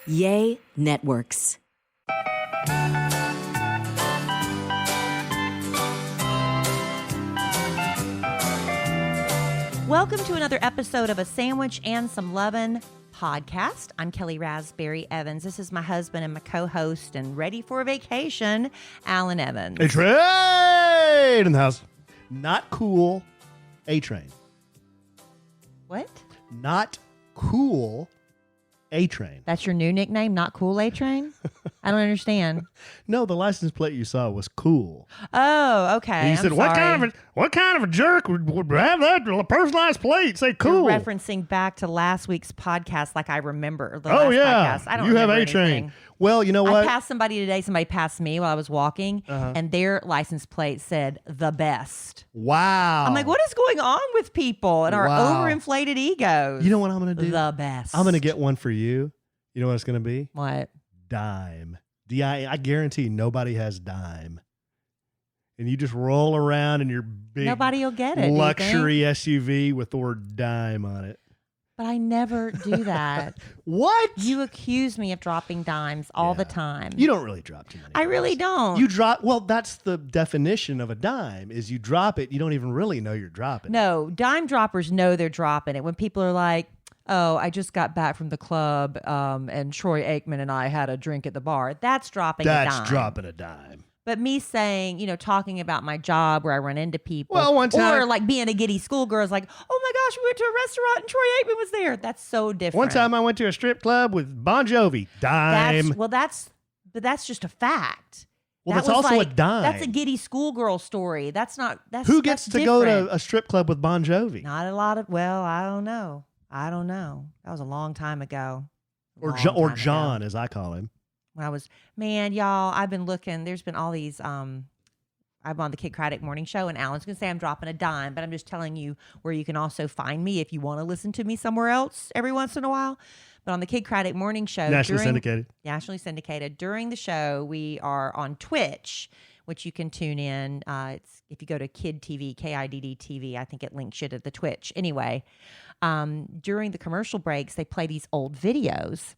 Yay Networks. Welcome to another episode of A Sandwich and Some Lovin' podcast. I'm Kelly Raspberry Evans. This is my husband and my co-host and ready for a vacation, Alan Evans. A-Train in the house. Not cool, A-Train. What? Not cool, A-Train. That's your new nickname, Not Cool A-Train? I don't understand. No, the license plate you saw was cool. Oh, okay. You said, what kind of a jerk would have that personalized plate? Say cool. You're referencing back to last week's podcast like I remember. The Oh, last yeah. podcast. I don't you have remember A-Train. anything. Well, you know what? I passed somebody today. Somebody passed me while I was walking, and their license plate said the best. Wow. I'm like, what is going on with people and our Wow. overinflated egos? You know what I'm going to do? The best. I'm going to get one for you. You know what it's going to be? What? Dime. I guarantee nobody has dime. And you just roll around in your big Nobody will get it. luxury SUV with the word dime on it. But I never do that. What? You accuse me of dropping dimes all the time. You don't really drop too many. I really don't. You drop, well, that's the definition of a dime, is you drop it, you don't even really know you're dropping it. No, dime droppers know they're dropping it. When people are like, oh, I just got back from the club and Troy Aikman and I had a drink at the bar. That's dropping a dime. That's dropping a dime. But me saying, talking about my job where I run into people, Well, one time, or like being a giddy schoolgirl is like, oh my gosh, we went to a restaurant and Troy Aikman was there. That's so different. one time I went to a strip club with Bon Jovi. Dime. That's just a fact. Well, That that's was also like, a dime. That's a giddy schoolgirl story. Who gets to go different. to a strip club with Bon Jovi? Not a lot of, well, I don't know. That was a long time ago. Or Long time John, ago. as I call him. When I was, y'all, I've been looking, there's been all these, I'm on the Kid Craddock morning show, and Alan's going to say I'm dropping a dime, but I'm just telling you where you can also find me if you want to listen to me somewhere else every once in a while. But on the Kid Craddock morning show. Nationally syndicated. During the show, we are on Twitch, which you can tune in. It's if you go to Kid TV, KIDD TV, I think it links you to the Twitch. Anyway, during the commercial breaks, they play these old videos.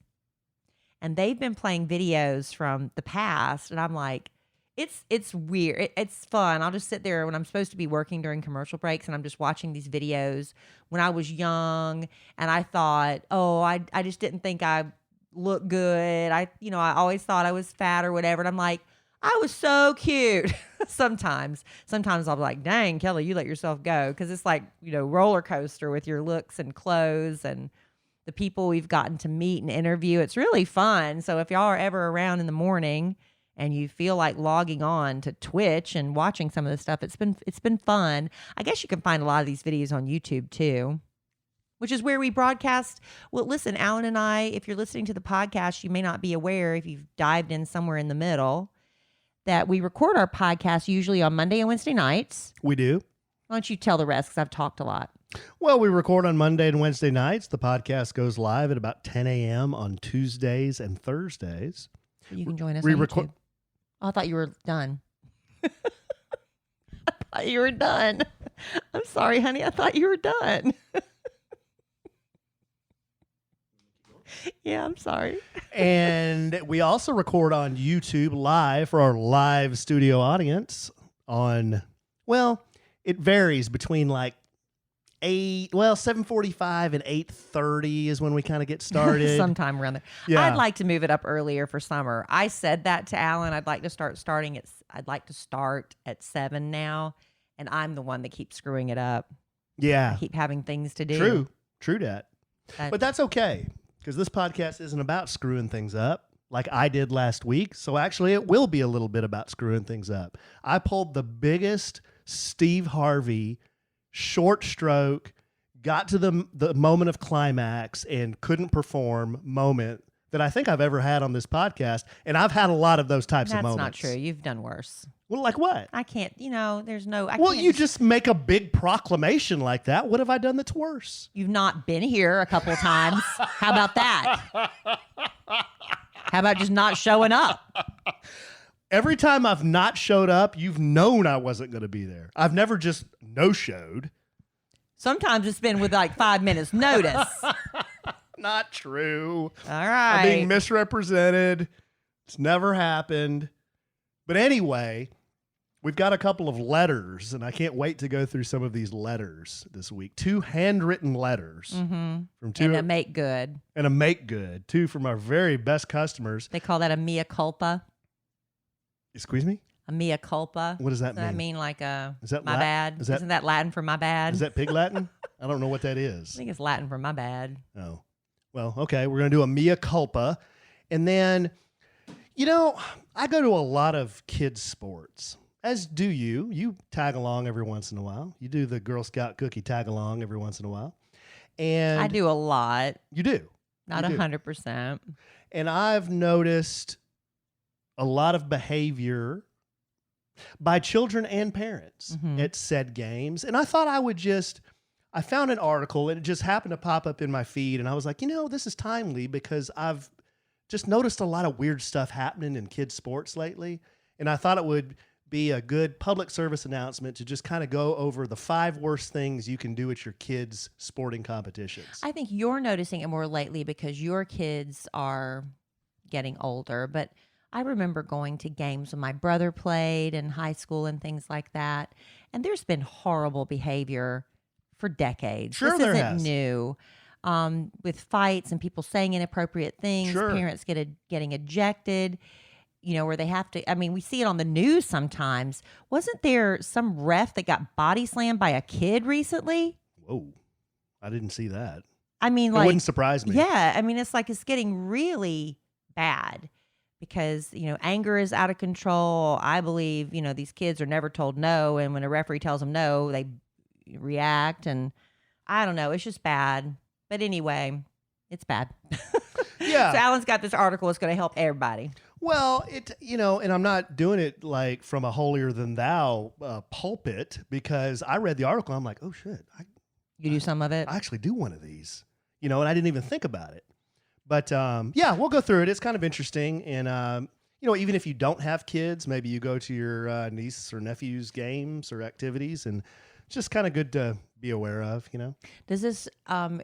And they've been playing videos from the past, and I'm like, it's weird. It's fun. I'll just sit there when I'm supposed to be working during commercial breaks, and I'm just watching these videos when I was young, and I thought, oh, I just didn't think I looked good. I always thought I was fat or whatever, and I'm like, I was so cute. Sometimes I'll be like, dang, Kelly, you let yourself go, because it's like, roller coaster with your looks and clothes and the people we've gotten to meet and interview. It's really fun. So if y'all are ever around in the morning and you feel like logging on to Twitch and watching some of the stuff, it's been fun. I guess you can find a lot of these videos on YouTube too, which is where we broadcast. Well, listen, Alan and I, if you're listening to the podcast, you may not be aware, if you've dived in somewhere in the middle, that we record our podcast usually on Monday and Wednesday nights. We do. Why don't you tell the rest, because I've talked a lot. Well, we record on Monday and Wednesday nights. The podcast goes live at about 10 a.m. on Tuesdays and Thursdays. You can join us on YouTube. Oh, I thought you were done. I thought you were done. I'm sorry, honey. I thought you were done. Yeah, I'm sorry. And we also record on YouTube live for our live studio audience on, well, it varies between like 7:45 and 8:30 is when we kind of get started. Sometime around there. Yeah. I'd like to move it up earlier for summer. I said that to Alan. I'd like to start at 7 now, and I'm the one that keeps screwing it up. Yeah. I keep having things to do. True that. But that's okay, because this podcast isn't about screwing things up like I did last week. So actually it will be a little bit about screwing things up. I pulled the biggest Steve Harvey short stroke, got to the moment of climax and couldn't perform moment that I think I've ever had on this podcast. And I've had a lot of those types of moments. That's not true. You've done worse. Well, like what? I can't, there's no... You just make a big proclamation like that. What have I done that's worse? You've not been here a couple of times. How about that? How about just not showing up? Every time I've not showed up, you've known I wasn't going to be there. I've never just no-showed. Sometimes it's been with like 5 minutes notice. Not true. All right. I'm being misrepresented. It's never happened. But anyway, we've got a couple of letters, and I can't wait to go through some of these letters this week. 2 handwritten letters from 2 and a make good. And a make good. 2 from our very best customers. They call that a mea culpa. Excuse me? A mea culpa. What does that mean? mean? That mean like a Is that my bad? Isn't that Latin for my bad? Is that Pig Latin? I don't know what that is. I think it's Latin for my bad. Oh. Well, okay. We're going to do a mea culpa. And then, I go to a lot of kids' sports, as do you. You tag along every once in a while. You do the Girl Scout cookie tag along every once in a while. And I do a lot. You do. Not 100%. And I've noticed a lot of behavior by children and parents at said games. And I thought I found an article and it just happened to pop up in my feed. And I was like, this is timely because I've just noticed a lot of weird stuff happening in kids' sports lately. And I thought it would be a good public service announcement to just kind of go over the 5 worst things you can do at your kids' sporting competitions. I think you're noticing it more lately because your kids are getting older. But I remember going to games when my brother played in high school and things like that. And there's been horrible behavior for decades. Sure, this there isn't has. new. With fights and people saying inappropriate things, parents getting ejected, where they have to, we see it on the news sometimes. Wasn't there some ref that got body slammed by a kid recently? Whoa, I didn't see that. It wouldn't surprise me. Yeah, it's getting really bad because, anger is out of control. I believe, these kids are never told no. And when a referee tells them no, they react. And I don't know. It's just bad. But anyway, it's bad. Yeah. So Alan's got this article. It's going to help everybody. Well, and I'm not doing it like from a holier than thou pulpit because I read the article. I'm like, oh shit. You do some of it? I actually do one of these, and I didn't even think about it. But yeah, we'll go through it. It's kind of interesting. And, even if you don't have kids, maybe you go to your niece or nephew's games or activities, and it's just kind of good to be aware of, Does this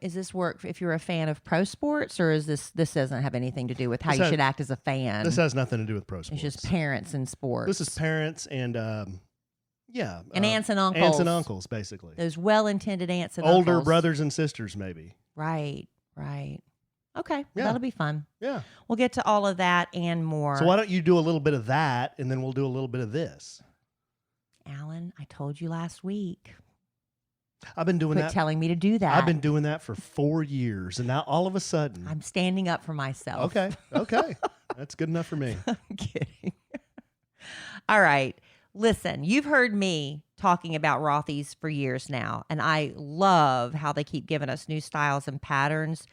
is this work if you're a fan of pro sports, or is this doesn't have anything to do with how you should act as a fan? This has nothing to do with pro sports. It's just parents in sports. This is parents and and aunts and uncles. Aunts and uncles, basically. Those well-intended aunts and older uncles. brothers and sisters, maybe. Right. Okay, Yeah. that'll be fun. Yeah. We'll get to all of that and more. So why don't you do a little bit of that, and then we'll do a little bit of this. Alan, I told you last week. I've been doing Quit that. telling me to do that. I've been doing that for 4 years, and now all of a sudden, I'm standing up for myself. Okay, that's good enough for me. I'm kidding. All right. Listen, you've heard me talking about Rothy's for years now, and I love how they keep giving us new styles and patterns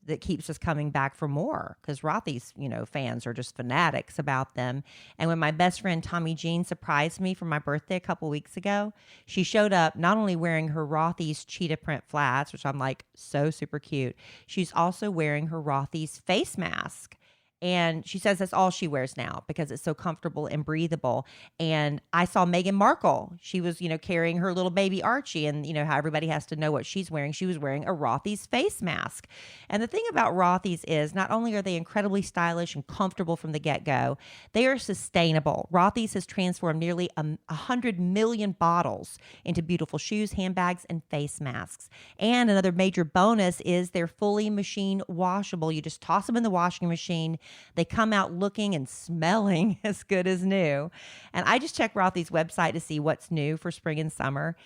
that keeps us coming back for more because Rothy's, fans are just fanatics about them. And when my best friend Tommy Jean surprised me for my birthday a couple weeks ago, she showed up not only wearing her Rothy's cheetah print flats, which I'm like so super cute, she's also wearing her Rothy's face mask. And she says that's all she wears now because it's so comfortable and breathable. And I saw Meghan Markle. She was, carrying her little baby Archie, and how everybody has to know what she's wearing. She was wearing a Rothy's face mask. And the thing about Rothy's is not only are they incredibly stylish and comfortable from the get-go, they are sustainable. Rothy's has transformed nearly 100 million bottles into beautiful shoes, handbags, and face masks. And another major bonus is they're fully machine washable. You just toss them in the washing machine. They come out looking and smelling as good as new. And I just checked Rothy's website to see what's new for spring and summer.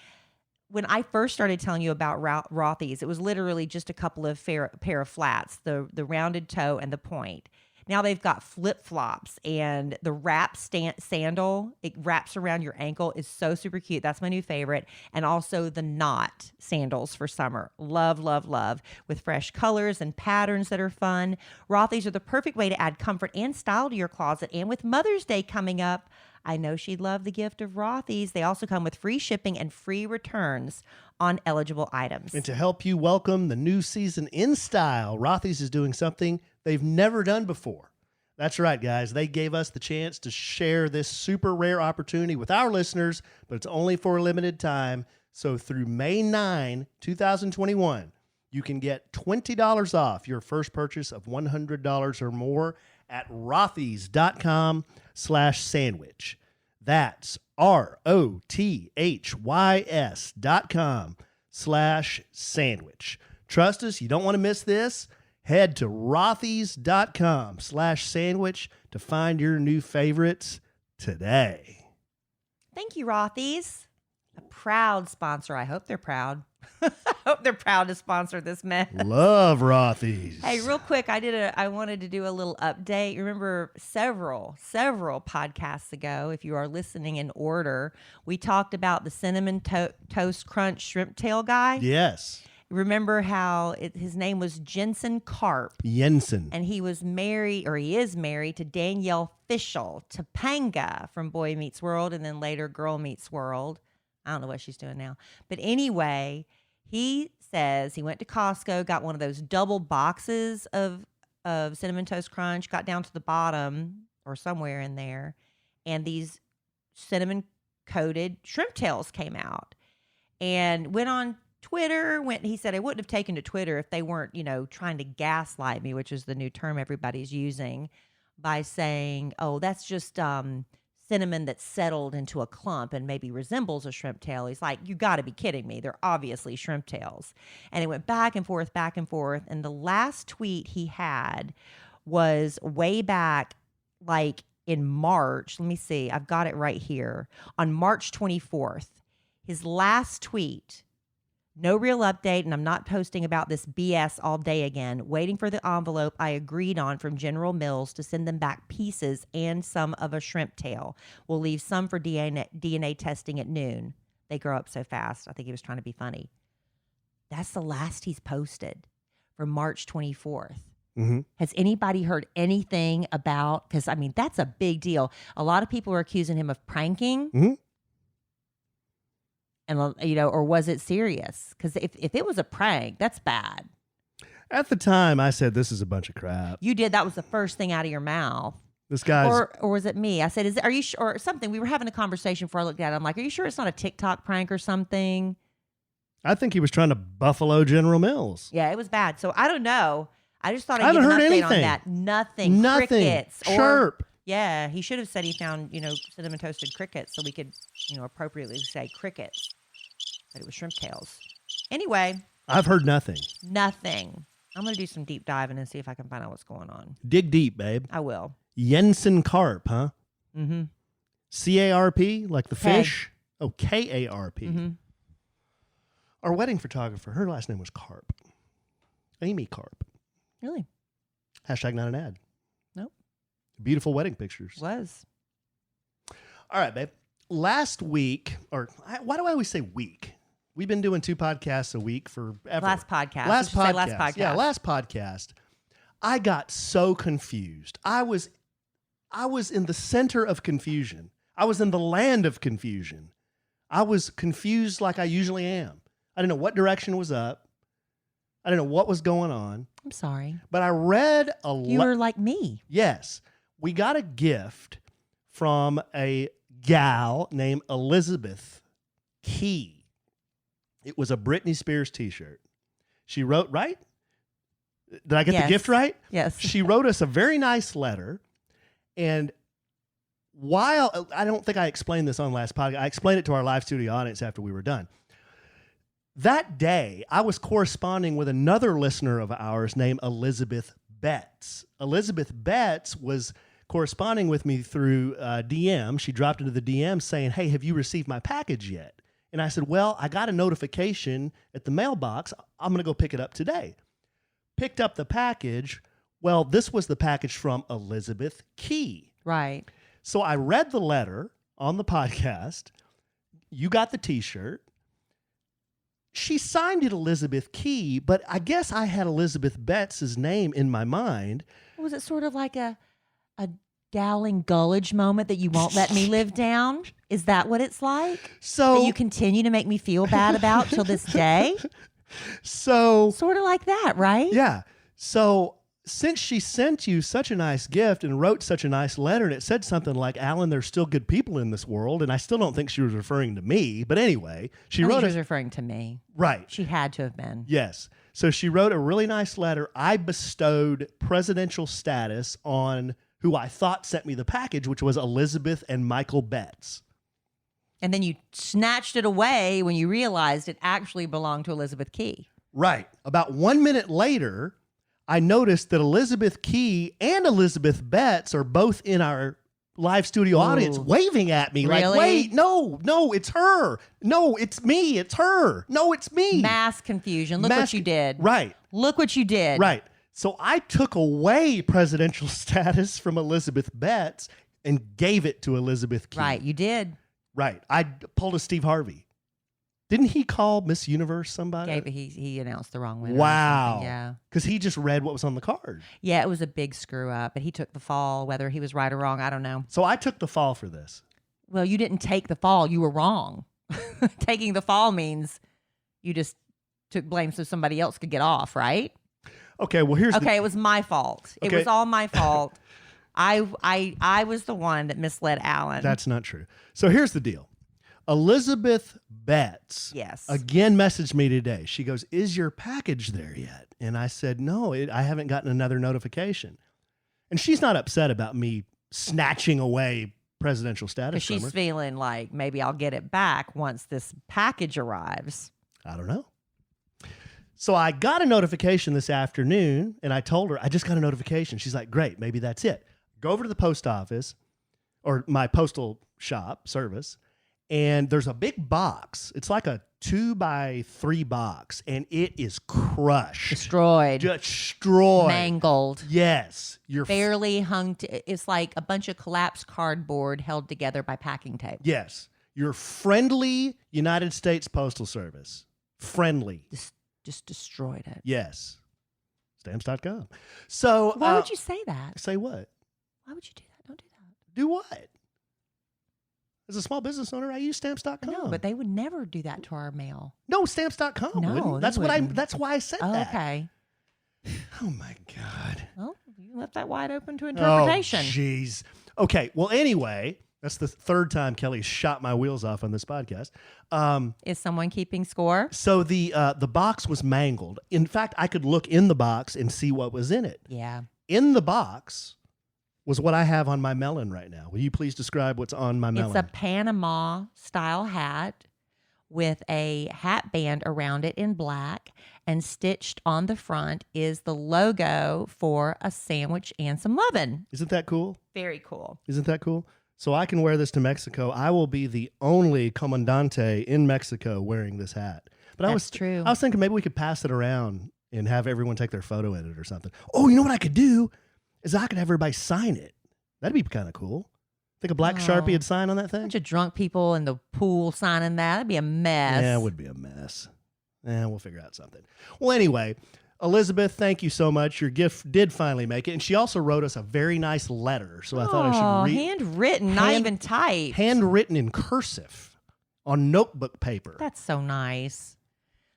When I first started telling you about Rothy's, it was literally just a couple of pair of flats, the rounded toe and the point. Now they've got flip-flops and the wrap sandal. It wraps around your ankle is so super cute. That's my new favorite. And also the knot sandals for summer. Love, love, love. With fresh colors and patterns that are fun. Rothy's are the perfect way to add comfort and style to your closet. And with Mother's Day coming up, I know she'd love the gift of Rothy's. They also come with free shipping and free returns on eligible items. And to help you welcome the new season in style, Rothy's is doing something they've never done before. That's right, guys. They gave us the chance to share this super rare opportunity with our listeners, but it's only for a limited time. So through May 9, 2021, you can get $20 off your first purchase of $100 or more at rothys.com/sandwich. That's ROTHYS.com/sandwich. Trust us, you don't want to miss this. Head to rothys.com/sandwich to find your new favorites today. Thank you, Rothys. A proud sponsor. I hope they're proud. I hope they're proud to sponsor this mess. Love Rothys. Hey, real quick, I wanted to do a little update. Remember several podcasts ago, if you are listening in order, we talked about the cinnamon toast crunch shrimp tail guy. Yes. Remember how his name was Jensen Karp. Jensen. And he was married, or he is married, to Danielle Fishel, Topanga from Boy Meets World, and then later Girl Meets World. I don't know what she's doing now. But anyway, he says he went to Costco, got one of those double boxes of Cinnamon Toast Crunch, got down to the bottom or somewhere in there, and these cinnamon-coated shrimp tails came out. And went on Twitter, he said I wouldn't have taken to Twitter if they weren't, trying to gaslight me, which is the new term everybody's using, by saying, oh, that's just cinnamon that's settled into a clump and maybe resembles a shrimp tail. He's like, you got to be kidding me. They're obviously shrimp tails. And it went back and forth. And the last tweet he had was way back, like in March. Let me see. I've got it right here. On March 24th, his last tweet. No real update, and I'm not posting about this BS all day again. Waiting for the envelope I agreed on from General Mills to send them back pieces and some of a shrimp tail. We'll leave some for DNA testing at noon. They grow up so fast. I think he was trying to be funny. That's the last he's posted for March 24th. Mm-hmm. Has anybody heard anything about, because, that's a big deal. A lot of people are accusing him of pranking. Mm-hmm. And, or was it serious? Because if it was a prank, that's bad. At the time, I said, this is a bunch of crap. You did. That was the first thing out of your mouth. This guy's... Or was it me? I said, are you sure? Or something. We were having a conversation before I looked at it. I'm like, are you sure it's not a TikTok prank or something? I think he was trying to buffalo General Mills. Yeah, it was bad. So I don't know. I just thought I I'd give an update anything on that. Nothing. Crickets. Chirp. Yeah, he should have said he found, cinnamon toasted crickets so we could, appropriately say crickets. But it was shrimp tails. Anyway. I've heard nothing. Nothing. I'm going to do some deep diving and see if I can find out what's going on. Dig deep, babe. I will. Jensen Karp, huh? Mm-hmm. C-A-R-P, like the fish? Oh, K-A-R-P. Mm-hmm. Our wedding photographer, her last name was Karp. Amy Karp. Really? Hashtag not an ad. Nope. Beautiful wedding pictures. Was. All right, babe. Last week, or why do I always say week? We've been doing 2 podcasts a week forever. Last podcast. Last podcast. Yeah, last podcast. I got so confused. I was in the center of confusion. I was in the land of confusion. I was confused like I usually am. I didn't know what direction was up. I didn't know what was going on. I'm sorry. But I read a lot. You were like me. Yes. We got a gift from a gal named Elizabeth Key. It was a Britney Spears t-shirt. She wrote, right? Did I get the gift right? Yes. She wrote us a very nice letter. And while I don't think I explained this on last podcast, I explained it to our live studio audience after we were done. That day, I was corresponding with another listener of ours named Elizabeth Betts. Elizabeth Betts was corresponding with me through DM. She dropped into the DM saying, hey, have you received my package yet? And I said, well, I got a notification at the mailbox. I'm going to go pick it up today. Picked up the package. Well, this was the package from Elizabeth Key. Right. So I read the letter on the podcast. You got the t-shirt. She signed it Elizabeth Key, but I guess I had Elizabeth Betts' name in my mind. Was it sort of like a Dowling Gullidge moment that you won't let me live down? Is that what it's like? So that you continue to make me feel bad about till this day? So sort of like that, right? Yeah. So since she sent you such a nice gift and wrote such a nice letter, and it said something like, Alan, there's still good people in this world, and I still don't think she was referring to me. But anyway, she was referring to me. Right. She had to have been. Yes. So she wrote a really nice letter. I bestowed presidential status on who I thought sent me the package, which was Elizabeth and Michael Betts. And then you snatched it away when you realized it actually belonged to Elizabeth Key. Right. About 1 minute later, I noticed that Elizabeth Key and Elizabeth Betts are both in our live studio audience waving at me Really? like, wait, no, it's her. No, it's me. It's her. No, it's me. Mass confusion. Look what you did. Right. Look what you did. Right. So I took away presidential status from Elizabeth Betts and gave it to Elizabeth Key. Right. You did. Right. I pulled a Steve Harvey. Didn't he call Miss Universe somebody? He announced the wrong winner. Wow. Yeah. Because he just read what was on the card. Yeah, it was a big screw up, but he took the fall. Whether he was right or wrong, I don't know. So I took the fall for this. Well, you didn't take the fall. You were wrong. Taking the fall means you just took blame so somebody else could get off, right? Okay, well, it was my fault. It was all my fault. I was the one that misled Allen. That's not true. So here's the deal. Elizabeth Betts again messaged me today. She goes, is your package there yet? And I said, no, I haven't gotten another notification. And she's not upset about me snatching away presidential status from her. She's feeling like maybe I'll get it back once this package arrives. I don't know. So I got a notification this afternoon, and I told her, I just got a notification. She's like, great, maybe that's it. Go over to the post office or my postal shop service, and there's a big box. It's like a 2x3 box, and it is crushed. Destroyed. Destroyed. Mangled. Yes. You're barely hung. It's like a bunch of collapsed cardboard held together by packing tape. Yes. Your friendly United States Postal Service. Friendly. Just destroyed it. Yes. Stamps.com. So why would you say that? Say what? Why would you do that? Don't do that. Do what? As a small business owner, I use Stamps.com. No, but they would never do that to our mail. No, Stamps.com. No, that's why I said that. Okay. Oh my God. Well, you left that wide open to interpretation. Oh, jeez. Okay. Well, anyway, that's the third time Kelly shot my wheels off on this podcast. Is someone keeping score? So the box was mangled. In fact, I could look in the box and see what was in it. Yeah. In the box was what I have on my melon right now. Will you please describe what's on my melon? It's a Panama style hat with a hat band around it in black, and stitched on the front is the logo for a sandwich and some lovin'. Isn't that cool? Very cool. Isn't that cool? So I can wear this to Mexico. I will be the only comandante in Mexico wearing this hat. But That's true. I was thinking maybe we could pass it around and have everyone take their photo in it or something. Oh, you know what I could do? Is I could have everybody sign it. That'd be kind of cool. Think a black Sharpie would sign on that thing? A bunch of drunk people in the pool signing that. That'd be a mess. Yeah, it would be a mess. We'll figure out something. Well, anyway, Elizabeth, thank you so much. Your gift did finally make it. And she also wrote us a very nice letter. So I thought I should read. Handwritten, not even typed. Handwritten in cursive on notebook paper. That's so nice.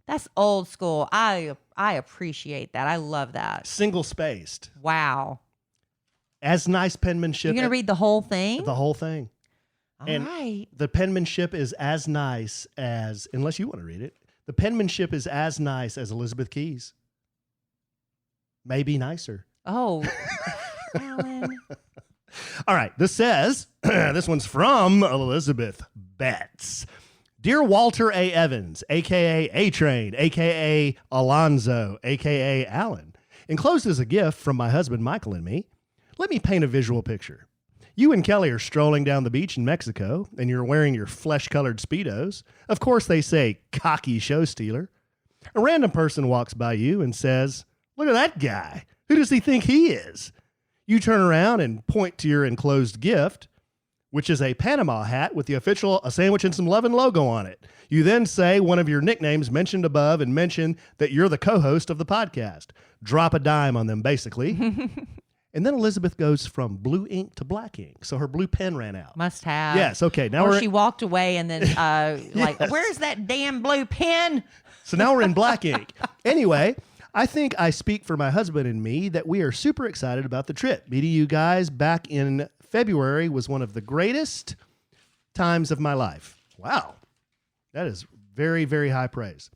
That's old school. I appreciate that. I love that. Single spaced. Wow. As nice penmanship. You're going to read the whole thing? The whole thing. All right. The penmanship is as nice as, unless you want to read it, the penmanship is as nice as Elizabeth Key's. Maybe nicer. Oh, Alan. All right. This says, this one's from Elizabeth Betts. Dear Walter A. Evans, a.k.a. A-Train, a.k.a. Alonzo, a.k.a. Allen, enclosed as a gift from my husband Michael and me, let me paint a visual picture. You and Kelly are strolling down the beach in Mexico, and you're wearing your flesh-colored Speedos. Of course, they say, cocky show stealer. A random person walks by you and says, look at that guy. Who does he think he is? You turn around and point to your enclosed gift, which is a Panama hat with the official A Sandwich and Some Lovin' logo on it. You then say one of your nicknames mentioned above and mention that you're the co-host of the podcast. Drop a dime on them, basically. And then Elizabeth goes from blue ink to black ink. So her blue pen ran out. Must have. Yes, okay. Now or she walked away and then like, where's that damn blue pen? So now we're in black ink. Anyway, I think I speak for my husband and me that we are super excited about the trip. Meeting you guys back in February was one of the greatest times of my life. Wow. That is very, very high praise.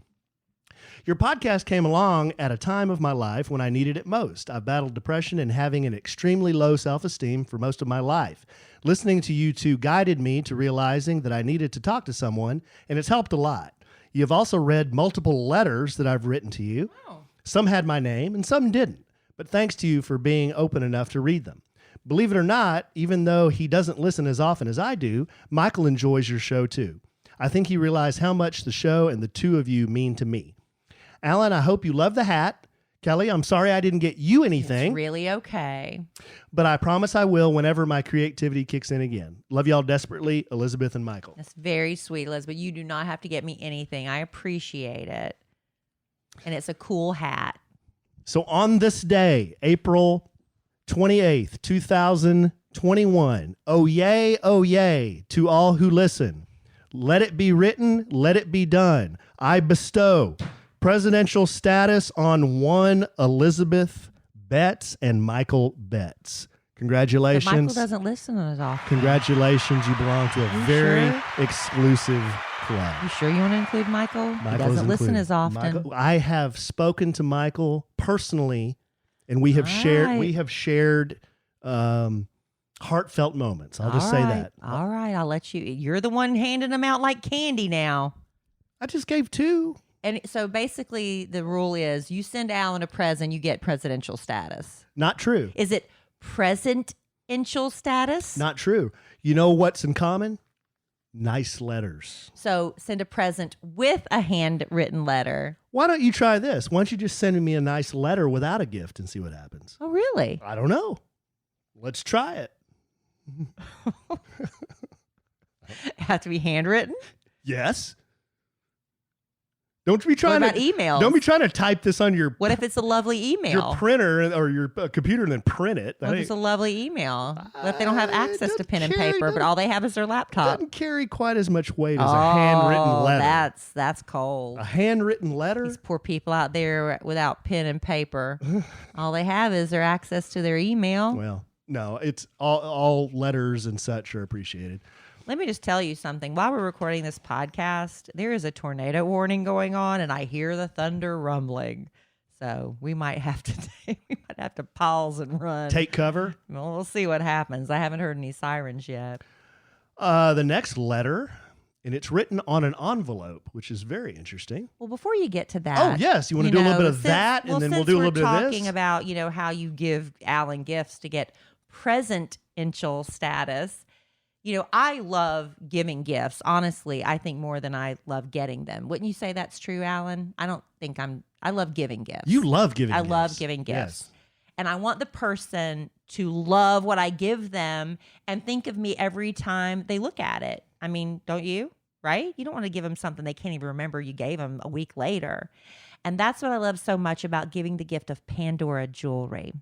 Your podcast came along at a time of my life when I needed it most. I've battled depression and having an extremely low self-esteem for most of my life. Listening to you two guided me to realizing that I needed to talk to someone, and it's helped a lot. You've also read multiple letters that I've written to you. Wow. Some had my name and some didn't, but thanks to you for being open enough to read them. Believe it or not, even though he doesn't listen as often as I do, Michael enjoys your show too. I think he realized how much the show and the two of you mean to me. Alan, I hope you love the hat. Kelly, I'm sorry I didn't get you anything. It's really okay. But I promise I will whenever my creativity kicks in again. Love y'all desperately, Elizabeth and Michael. That's very sweet, Elizabeth. You do not have to get me anything. I appreciate it. And it's a cool hat. So on this day, April 28th, 2021, oh yay, to all who listen. Let it be written, let it be done. I bestow presidential status on one Elizabeth Betts and Michael Betts. Congratulations. But Michael doesn't listen as often. Congratulations. You belong to a very exclusive club. You sure you want to include Michael? He doesn't listen as often. I have spoken to Michael personally, and we have shared heartfelt moments. I'll just say that. All right. I'll let you. You're the one handing them out like candy now. I just gave 2. And so basically the rule is you send Alan a present, you get presidential status. Not true. Is it presential status? Not true. You know what's in common? Nice letters. So send a present with a handwritten letter. Why don't you try this? Why don't you just send me a nice letter without a gift and see what happens? Oh, really? I don't know. Let's try it. Have to be handwritten? Yes. Don't be trying what about emails? Don't be trying to type this on your. What if it's a lovely email? Your printer or your computer and then print it. What if it's a lovely email? What if they don't have access to pen and paper, but all they have is their laptop? Doesn't carry quite as much weight as a handwritten letter. That's cold. A handwritten letter. These poor people out there without pen and paper. All they have is their access to their email. Well, no, it's all letters and such are appreciated. Let me just tell you something. While we're recording this podcast, there is a tornado warning going on, and I hear the thunder rumbling. So we might have to pause and run. Take cover. Well, we'll see what happens. I haven't heard any sirens yet. The next letter, and it's written on an envelope, which is very interesting. Well, before you get to that, oh yes, you want to do a little bit of that, and then we'll do a little bit of this. Talking about how you give Alan gifts to get presential status. I love giving gifts. Honestly, I think more than I love getting them. Wouldn't you say that's true, Alan? I love giving gifts. You love giving gifts. I love giving gifts. Yes. And I want the person to love what I give them and think of me every time they look at it. I mean, don't you? Right? You don't want to give them something they can't even remember you gave them a week later. And that's what I love so much about giving the gift of Pandora jewelry.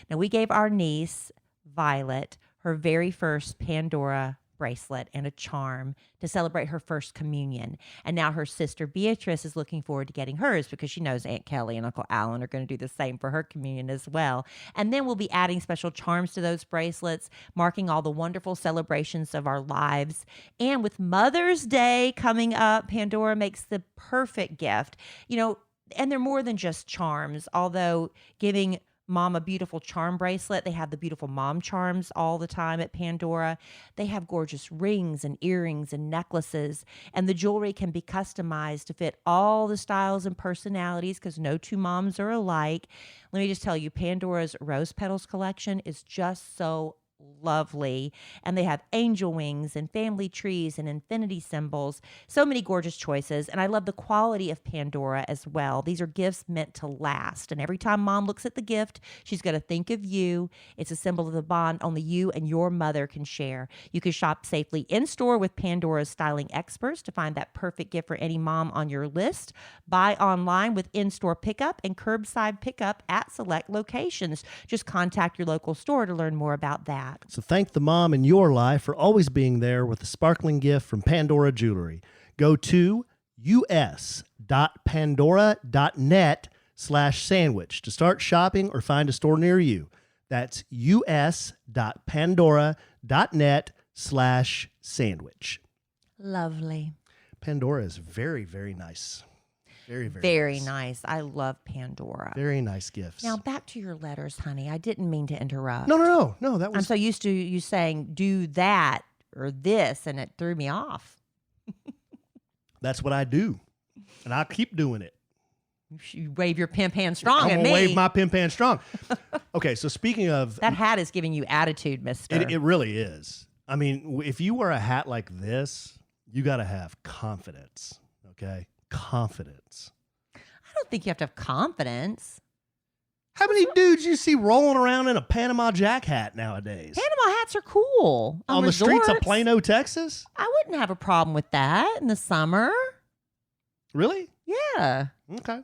Now, we gave our niece, Violet, her very first Pandora bracelet and a charm to celebrate her first communion. And now her sister Beatrice is looking forward to getting hers because she knows Aunt Kelly and Uncle Alan are going to do the same for her communion as well. And then we'll be adding special charms to those bracelets, marking all the wonderful celebrations of our lives. And with Mother's Day coming up, Pandora makes the perfect gift. And they're more than just charms, although giving Mom a beautiful charm bracelet. They have the beautiful mom charms all the time at Pandora. They have gorgeous rings and earrings and necklaces, and the jewelry can be customized to fit all the styles and personalities because no two moms are alike. Let me just tell you, Pandora's Rose Petals collection is just so lovely, and they have angel wings and family trees and infinity symbols. So many gorgeous choices, and I love the quality of Pandora as well. These are gifts meant to last, and every time Mom looks at the gift, she's going to think of you. It's a symbol of the bond only you and your mother can share. You can shop safely in-store with Pandora's styling experts to find that perfect gift for any mom on your list. Buy online with in-store pickup and curbside pickup at select locations. Just contact your local store to learn more about that. So thank the mom in your life for always being there with a sparkling gift from Pandora Jewelry. Go to us.pandora.net/sandwich to start shopping or find a store near you. That's us.pandora.net/sandwich. Lovely. Pandora is very, very nice. Very, very, Very nice. I love Pandora. Very nice gifts. Now back to your letters, honey. I didn't mean to interrupt. No. That was. I'm so used to you saying do that or this, and it threw me off. That's what I do, and I'll keep doing it. You wave your pimp hand strong I'm at gonna me. wave my pimp hand strong. Okay, so speaking of That hat is giving you attitude, mister. it really is. I mean, if you wear a hat like this, you got to have confidence. Okay, confidence. I don't think you have to have confidence. How many dudes you see rolling around in a Panama Jack hat nowadays? Panama hats are cool. On the streets of resorts. Plano, Texas? I wouldn't have a problem with that in the summer. Really? Yeah. Okay.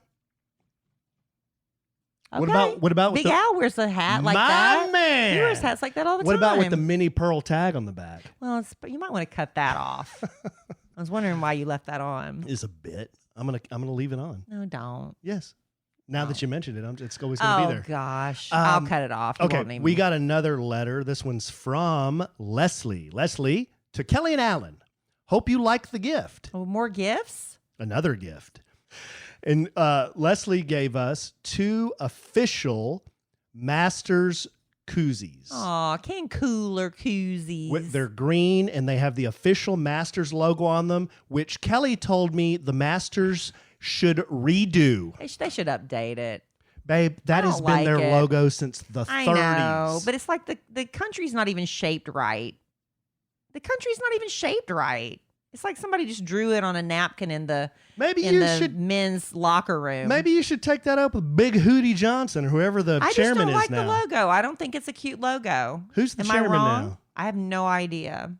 Okay. What about with Big the, Al wears a hat like my that. man? He wears hats like that all the time. What about with the mini pearl tag on the back? Well, you might want to cut that off. I was wondering why you left that on. Is a bit. I'm gonna leave it on. No, don't. Yes. Now that you mentioned it, it's always gonna be there. Oh gosh, I'll cut it off. You won't Okay, need we me. got another letter. This one's from Leslie. Leslie to Kellie and Allen. Hope you like the gift. Oh, more gifts. Another gift. And Leslie gave us 2 official Masters koozies. Aw, can cooler koozies. They're green and they have the official Masters logo on them, which Kellie told me the Masters should redo. They should update it. Babe, that has don't been like their it. logo since the 30s. I know, but it's like the country's not even shaped right. The country's not even shaped right. It's like somebody just drew it on a napkin in the men's locker room. Maybe you should take that up with Big Hootie Johnson or whoever the chairman is now. I just don't like the logo. I don't think it's a cute logo. Who's the Am chairman I wrong? now? I have no idea.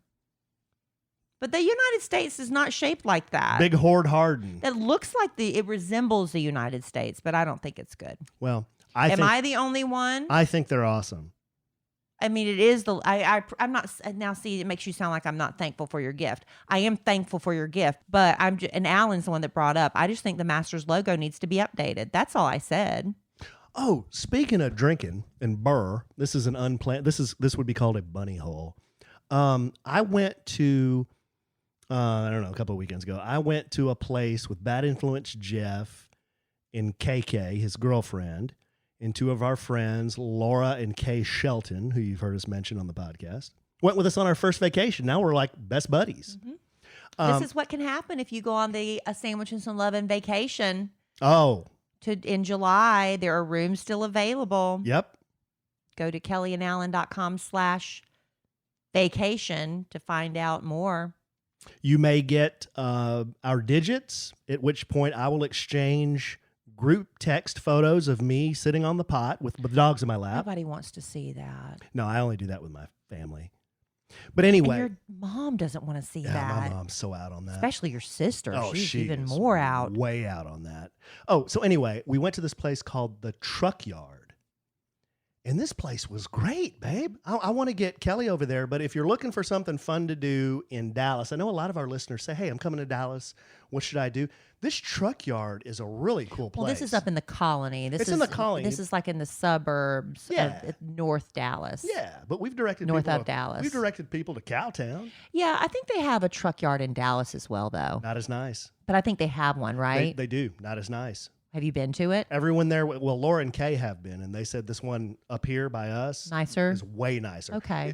But the United States is not shaped like that. Big Horde Harden. It looks like it resembles the United States, but I don't think it's good. Well, Am I the only one? I think they're awesome. I mean, it is I'm not now. See, it makes you sound like I'm not thankful for your gift. I am thankful for your gift, but and Alan's the one that brought up. I just think the Masters logo needs to be updated. That's all I said. Oh, speaking of drinking and burr, this is an unplanned. This would be called a bunny hole. I went to I don't know, a couple of weekends ago. I went to a place with Bad Influence Jeff and KK, his girlfriend, and 2 of our friends, Laura and Kay Shelton, who you've heard us mention on the podcast, went with us on our first vacation. Now we're like best buddies. Mm-hmm. This is what can happen if you go on the A Sandwich and Some Love and vacation. Oh. In July, there are rooms still available. Yep. Go to kellyanallen.com/vacation to find out more. You may get our digits, at which point I will exchange group text photos of me sitting on the pot with dogs in my lap. Nobody wants to see that. No, I only do that with my family. But anyway. And your mom doesn't want to see that. My mom's so out on that. Especially your sister. Oh, She's she even is more out. Way out on that. Oh, so anyway, we went to this place called the Truck Yard. And this place was great, babe. I want to get Kellie over there, but if you're looking for something fun to do in Dallas, I know a lot of our listeners say, hey, I'm coming to Dallas. What should I do? This Truck Yard is a really cool place. Well, this is up in the Colony. It's in the Colony. This is like in the suburbs of North Dallas. Yeah, but we've directed North people of Dallas. We've directed people to Cowtown. Yeah, I think they have a truck yard in Dallas as well, though. Not as nice. But I think they have one, right? They do. Not as nice. Have you been to it? Everyone there, well, Laura and Kay have been, and they said this one up here by us nicer is way nicer. Okay.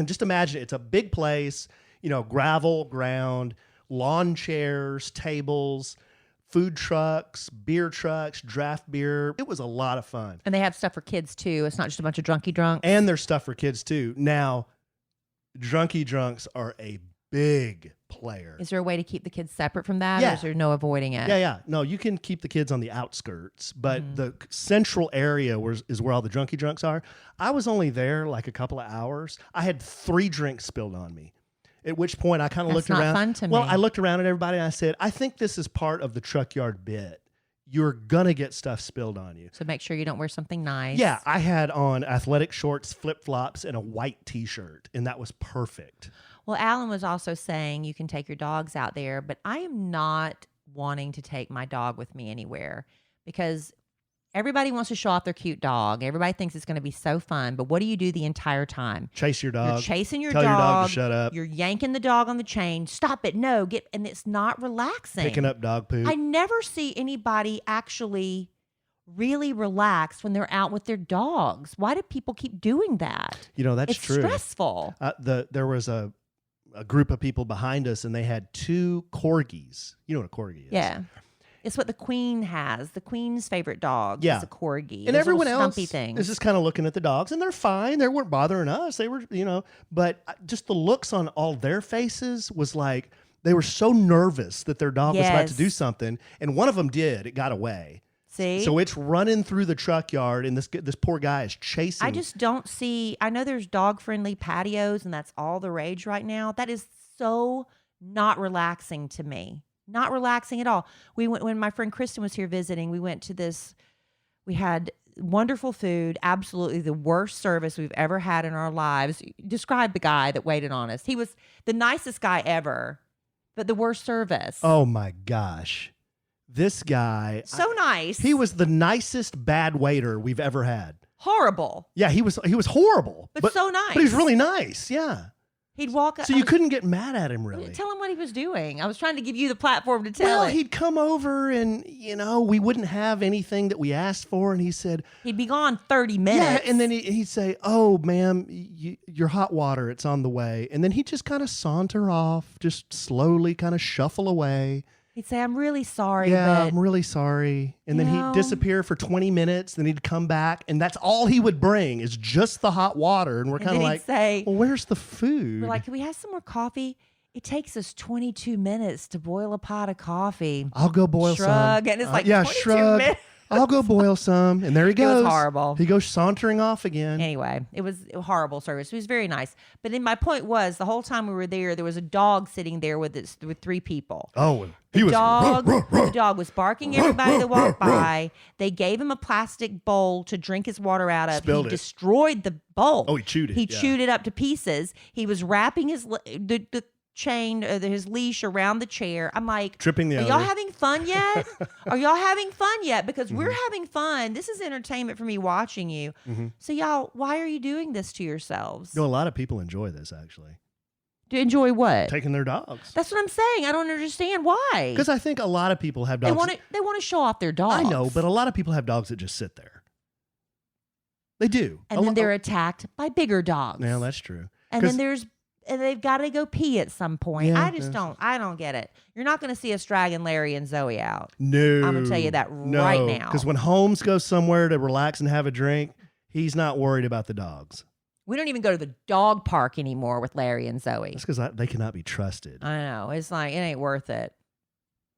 Just imagine it's a big place, gravel ground, lawn chairs, tables, food trucks, beer trucks, draft beer. It was a lot of fun. And they have stuff for kids too. It's not just a bunch of drunky drunks. And there's stuff for kids too. Now, drunky drunks are a big player. Is there a way to keep the kids separate from that? Yeah. Or is there no avoiding it? Yeah. No, you can keep the kids on the outskirts, but the central area is where all the drunky drunks are. I was only there like a couple of hours. I had 3 drinks spilled on me. At which point I kind of looked around. Fun to me. Well, I looked around at everybody and I said, I think this is part of the truck yard bit. You're going to get stuff spilled on you. So make sure you don't wear something nice. Yeah, I had on athletic shorts, flip-flops, and a white T-shirt, and that was perfect. Well, Alan was also saying you can take your dogs out there, but I am not wanting to take my dog with me anywhere because everybody wants to show off their cute dog. Everybody thinks it's going to be so fun. But what do you do the entire time? Chase your dog. You're chasing your Tell dog. your dog to shut up. You're yanking the dog on the chain. Stop it. No, and it's not relaxing. Picking up dog poop. I never see anybody actually really relax when they're out with their dogs. Why do people keep doing that? That's it's true. Stressful. There was a group of people behind us, and they had 2 corgis. You know what a corgi is? Yeah. It's what the queen has. The queen's favorite dog is a corgi. And Those everyone little else stumpy things. is just kind of looking at the dogs, and they're fine. They weren't bothering us. They were, but just the looks on all their faces was like they were so nervous that their dog was about to do something, and one of them did. It got away. See? So it's running through the truck yard, and this poor guy is chasing. I just don't see. I know there's dog-friendly patios, and that's all the rage right now. That is so not relaxing to me. Not relaxing at all. We went when my friend Kristen was here visiting. We went to this. We had wonderful food. Absolutely the worst service we've ever had in our lives. Describe the guy that waited on us. He was the nicest guy ever, but the worst service. Oh my gosh. This guy, so nice. He was the nicest bad waiter we've ever had. Horrible. Yeah, he was horrible, but so nice. But he was really nice. Yeah. He'd walk up. So you couldn't get mad at him, really. Tell him what he was doing. I was trying to give you the platform to tell Well, he'd come over, and we wouldn't have anything that we asked for, and he said he'd be gone 30 minutes. Yeah, and then he'd say, "Oh, ma'am, your hot water, it's on the way," and then he'd just kind of saunter off, just slowly kind of shuffle away. He'd say, "I'm really sorry." Yeah, but I'm really sorry. And then he'd disappear for 20 minutes. Then he'd come back, and that's all he would bring is just the hot water. And we're kind of like, say, "Well, where's the food?" We're like, "Can we have some more coffee?" It takes us 22 minutes to boil a pot of coffee. I'll go boil shrug, some. And it's like, 22 shrug. minutes. I'll go boil some. And there he goes. It was horrible. He goes sauntering off again. Anyway, it was a horrible service. It was very nice. But then my point was, the whole time we were there was a dog sitting there with 3 people. Oh, the dog was barking everybody that walked by. They gave him a plastic bowl to drink his water out of. Spilled he it. destroyed the bowl. Oh, he chewed it. He chewed it up to pieces. He was wrapping the chain, his leash around the chair. I'm like, tripping the Are other. y'all having fun yet? Are y'all having fun yet? Because we're having fun. This is entertainment for me watching you. So y'all, why are you doing this to yourselves? A lot of people enjoy this, actually. To enjoy what? Taking their dogs. That's what I'm saying. I don't understand why. Because I think a lot of people have dogs. They want to show off their dogs. I know, but a lot of people have dogs that just sit there. They do. And then they're attacked by bigger dogs. Yeah, that's true. And then they've got to go pee at some point. Yeah, I don't get it. You're not going to see us dragging Larry and Zoe out. No. I'm going to tell you that right now. Because when Holmes goes somewhere to relax and have a drink, he's not worried about the dogs. We don't even go to the dog park anymore with Larry and Zoe. That's because they cannot be trusted. I know. It's like, it ain't worth it.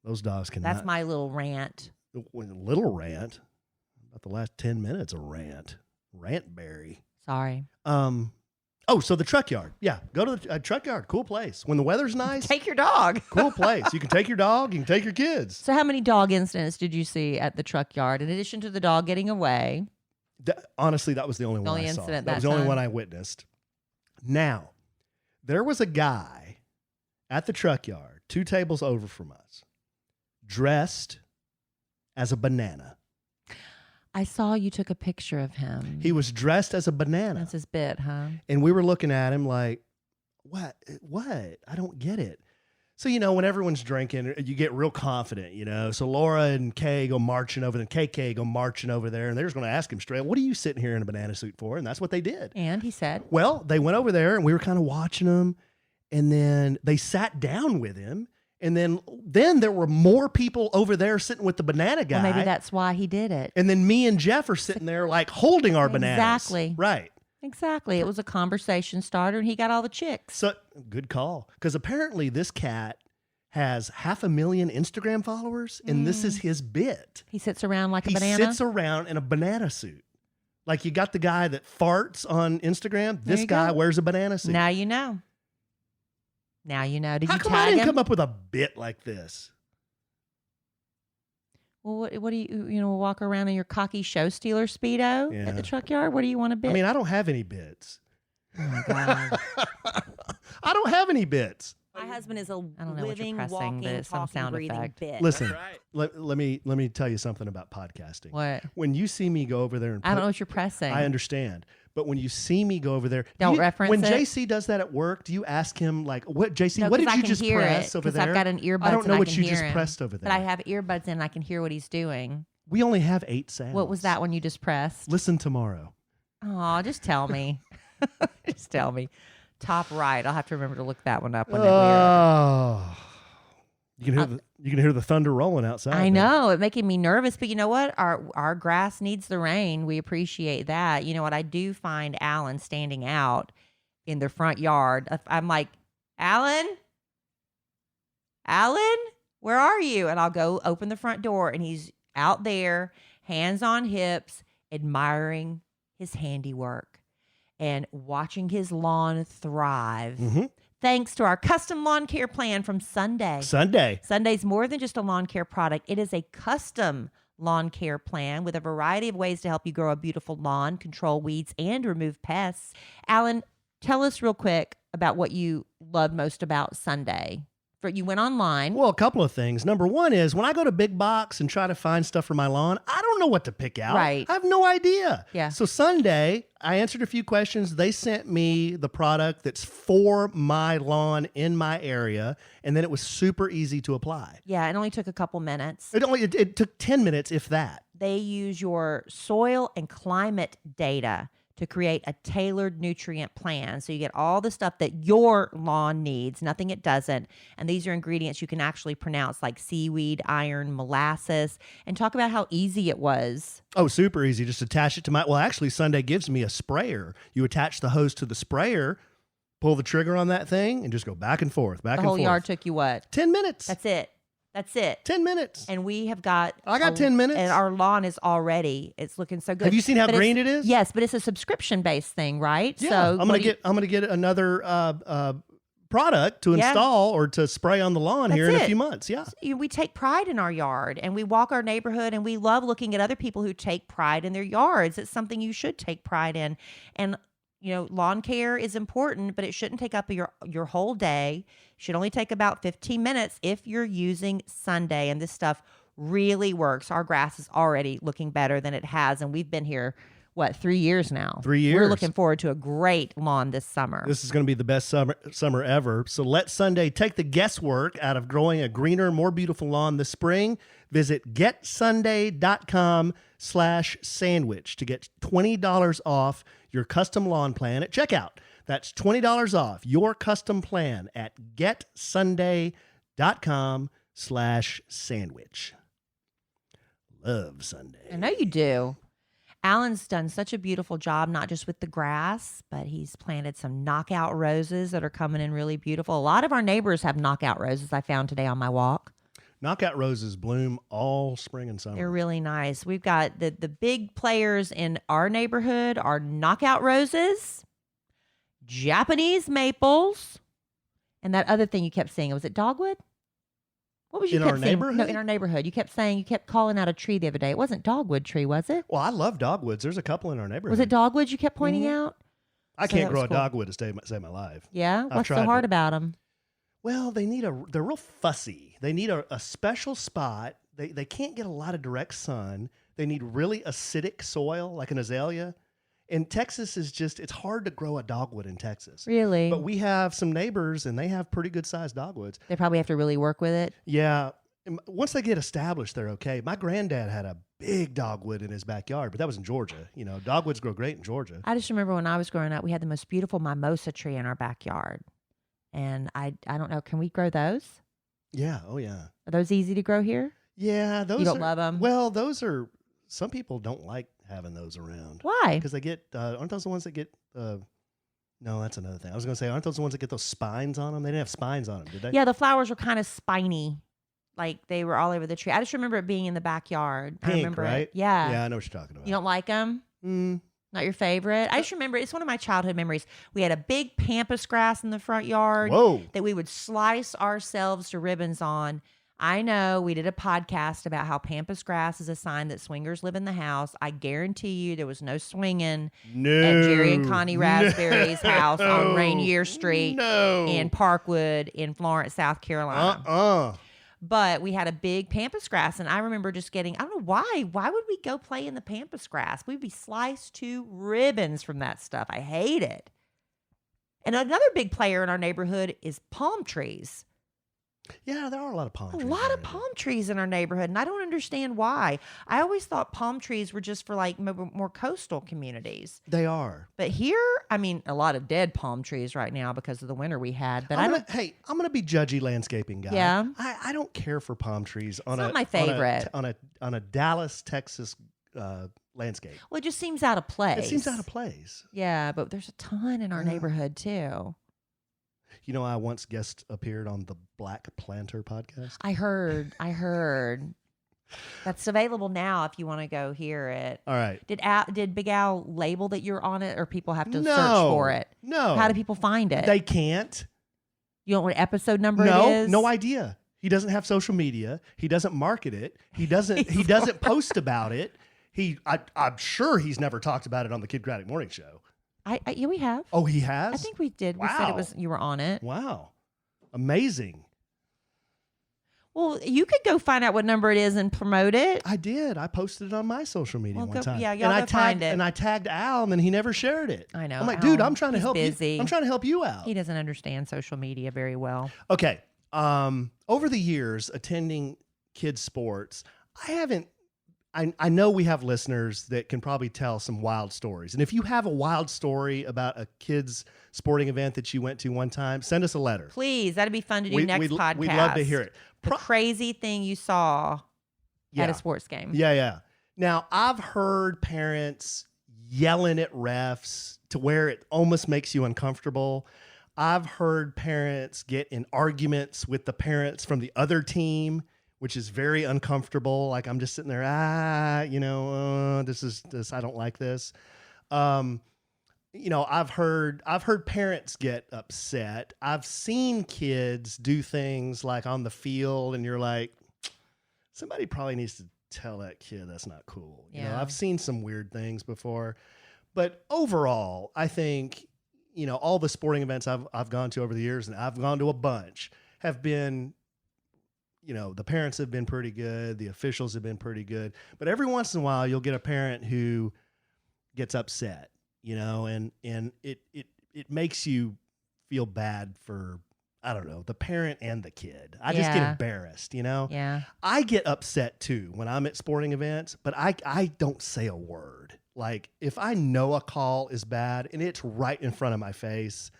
Those dogs cannot. That's my little rant. Little rant? About the last 10 minutes of rant. Rantberry. Sorry. So the truck yard. Yeah, go to the truck yard. Cool place. When the weather's nice. Take your dog. Cool place. You can take your dog. You can take your kids. So how many dog incidents did you see at the truck yard in addition to the dog getting away? Honestly, that was the only one I saw. That was the only one I witnessed. Now, there was a guy at the truck yard, 2 tables over from us, dressed as a banana. I saw you took a picture of him. He was dressed as a banana. That's his bit, huh? And we were looking at him like, what? I don't get it. So, when everyone's drinking, you get real confident, So Laura and Kay go marching over there, and KK go marching over there, and they're just going to ask him straight, what are you sitting here in a banana suit for? And that's what they did. And he said? Well, they went over there, and we were kind of watching them, and then they sat down with him, and then there were more people over there sitting with the banana guy. Well, maybe that's why he did it. And then me and Jeff are sitting there like holding our bananas. Exactly. Right. Exactly. It was a conversation starter, and he got all the chicks. So good call. Because apparently this cat has 500,000 Instagram followers, and this is his bit. He sits around like a banana? He sits around in a banana suit. Like you got the guy that farts on Instagram. This guy wears a banana suit. Now you know. Now you know. Did How you come tag I didn't him? come up with a bit like this? Well, what do you walk around in your cocky show stealer Speedo at the truck yard? What do you want to bit? I mean, I don't have any bits. Oh my God. I don't have any bits. My husband is a I don't know what you're living, pressing, walking, but it's some talking, sound breathing effect. bitch. Listen, That's right. let me tell you something about podcasting. What? When you see me go over there and I don't know what you're pressing. I understand. But when you see me go over there, Don't reference when it? JC does that at work, do you ask him like, "What, JC? No, what 'cause did I you can just hear press it, over 'cause there?" I've got an earbud I don't and know I what can you hear just him. pressed over there. But I have earbuds in and I can hear what he's doing. We only have 8 sounds. What was that one you just pressed? Listen tomorrow. Oh, just tell me. Just tell me. Top right. I'll have to remember to look that one up when we are. Oh, you can hear the thunder rolling outside. I there. know, it's making me nervous, but you know what? Our grass needs the rain. We appreciate that. You know what? I do find Alan standing out in the front yard. I'm like, Alan, where are you? And I'll go open the front door, and he's out there, hands on hips, admiring his handiwork and watching his lawn thrive. Mm-hmm. Thanks to our custom lawn care plan from Sunday. Sunday's more than just a lawn care product. It is a custom lawn care plan with a variety of ways to help you grow a beautiful lawn, control weeds, and remove pests. Alan, tell us real quick about what you loved most about Sunday. You went online. Well, a couple of things. Number one is when I go to Big Box and try to find stuff for my lawn, I don't know what to pick out. Right. I have no idea. Yeah. So Sunday, I answered a few questions. They sent me the product that's for my lawn in my area, and then it was super easy to apply. Yeah, it only took a couple minutes. It took 10 minutes, if that. They use your soil and climate data to create a tailored nutrient plan. So you get all the stuff that your lawn needs, nothing it doesn't. And these are ingredients you can actually pronounce, like seaweed, iron, molasses, and talk about how easy it was. Oh, super easy. Just attach it to well, actually, Sunday gives me a sprayer. You attach the hose to the sprayer, pull the trigger on that thing, and just go back and forth, back and forth. The whole yard took you what? 10 minutes. That's it. 10 minutes. And we have got... I got 10 minutes. And our lawn is already, it's looking so good. Have you seen how green it is? Yes, but it's a subscription-based thing, right? Yeah. So I'm gonna get another product to install or to spray on the lawn here in a few months. Yeah. We take pride in our yard, and we walk our neighborhood, and we love looking at other people who take pride in their yards. It's something you should take pride in. And you know, lawn care is important, but it shouldn't take up your whole day. It should only take about 15 minutes if you're using Sunday, and this stuff really works. Our grass is already looking better than it has, and we've been here, 3 years now? 3 years. We're looking forward to a great lawn this summer. This is going to be the best summer ever. So let Sunday take the guesswork out of growing a greener, more beautiful lawn this spring. Visit getsunday.com/sandwich to get $20 off your custom lawn plan at checkout. That's $20 off your custom plan at getsunday.com/sandwich. Love Sunday. I know you do. Alan's done such a beautiful job, not just with the grass, but he's planted some knockout roses that are coming in really beautiful. A lot of our neighbors have knockout roses I found today on my walk. Knockout roses bloom all spring and summer. They're really nice. We've got the big players in our neighborhood are knockout roses, Japanese maples, and that other thing you kept saying. Was it dogwood? What was you in kept our saying? neighborhood? No, in our neighborhood. You kept calling out a tree the other day. It wasn't dogwood tree, was it? Well, I love dogwoods. There's a couple in our neighborhood. Was it dogwoods you kept pointing out? I So can't that grow was a cool. dogwood to save my life. Yeah? I've What's so tried hard to. about them? Well, they're real fussy. They need a special spot. They can't get a lot of direct sun. They need really acidic soil, like an azalea. And Texas it's hard to grow a dogwood in Texas. Really? But we have some neighbors, and they have pretty good sized dogwoods. They probably have to really work with it. Yeah. And once they get established, they're okay. My granddad had a big dogwood in his backyard, but that was in Georgia. You know, dogwoods grow great in Georgia. I just remember when I was growing up, we had the most beautiful mimosa tree in our backyard. And I don't know, can we grow those? Yeah. Oh, yeah. Are those easy to grow here? Yeah. Those You don't are, love them? Well, some people don't like having those around. Why? Because they get, aren't those the ones that get, no, that's another thing. I was going to say, aren't those the ones that get those spines on them? They didn't have spines on them, did they? Yeah, the flowers were kind of spiny. Like they were all over the tree. I just remember it being in the backyard. I Pink, remember right? it. Yeah. Yeah, I know what you're talking about. You don't like them? Not your favorite? I just remember it's one of my childhood memories. We had a big pampas grass in the front yard Whoa. that we would slice ourselves to ribbons on. I know we did a podcast about how pampas grass is a sign that swingers live in the house. I guarantee you there was no swinging at Jerry and Connie Raspberry's house on Rainier Street in Parkwood in Florence, South Carolina. But we had a big pampas grass, and I remember just getting, I don't know why. Why would we go play in the pampas grass? We'd be sliced to ribbons from that stuff. I hate it. And another big player in our neighborhood is palm trees. Yeah, there are a lot of palm trees. A lot of palm trees in our neighborhood, and I don't understand why. I always thought palm trees were just for like more coastal communities. They are. But here, I mean, a lot of dead palm trees right now because of the winter we had. But I'm gonna be judgy landscaping guy. Yeah. I don't care for palm trees on not my favorite. on a Dallas, Texas landscape. Well, it just seems out of place. It seems out of place. Yeah, but there's a ton in our neighborhood too. You know, I once guest appeared on the Black Planter podcast. I heard. That's available now if you want to go hear it. All right. Did Big Al label that you're on it, or people have to search for it? No. How do people find it? They can't. You know what episode number it is? No idea. He doesn't have social media. He doesn't market it. He doesn't post about it. I'm sure he's never talked about it on the Kid Craddock Morning Show. Yeah, we have. Oh, he has? I think we did. Wow. We said it was you were on it. Wow. Amazing. Well, you could go find out what number it is and promote it. I did. I posted it on my social media one time. Yeah, y'all go find it. And I tagged Al, and then he never shared it. I know. I'm like, Al, dude, I'm trying to help busy. you. I'm trying to help you out. He doesn't understand social media very well. Okay. Over the years, attending kids' sports, I know we have listeners that can probably tell some wild stories. And if you have a wild story about a kid's sporting event that you went to one time, send us a letter. Please. That'd be fun to do next podcast. We'd love to hear it. The crazy thing you saw at a sports game. Yeah. Now, I've heard parents yelling at refs to where it almost makes you uncomfortable. I've heard parents get in arguments with the parents from the other team, which is very uncomfortable. Like, I'm just sitting there, this, I don't like this. I've heard parents get upset. I've seen kids do things like on the field, and you're like, somebody probably needs to tell that kid that's not cool. You know, I've seen some weird things before, but overall, I think, all the sporting events I've gone to over the years, and I've gone to a bunch, have been, the parents have been pretty good. The officials have been pretty good. But every once in a while, you'll get a parent who gets upset, and it makes you feel bad for, I don't know, the parent and the kid. I just get embarrassed, Yeah. I get upset too when I'm at sporting events, but I don't say a word. Like, if I know a call is bad and it's right in front of my face,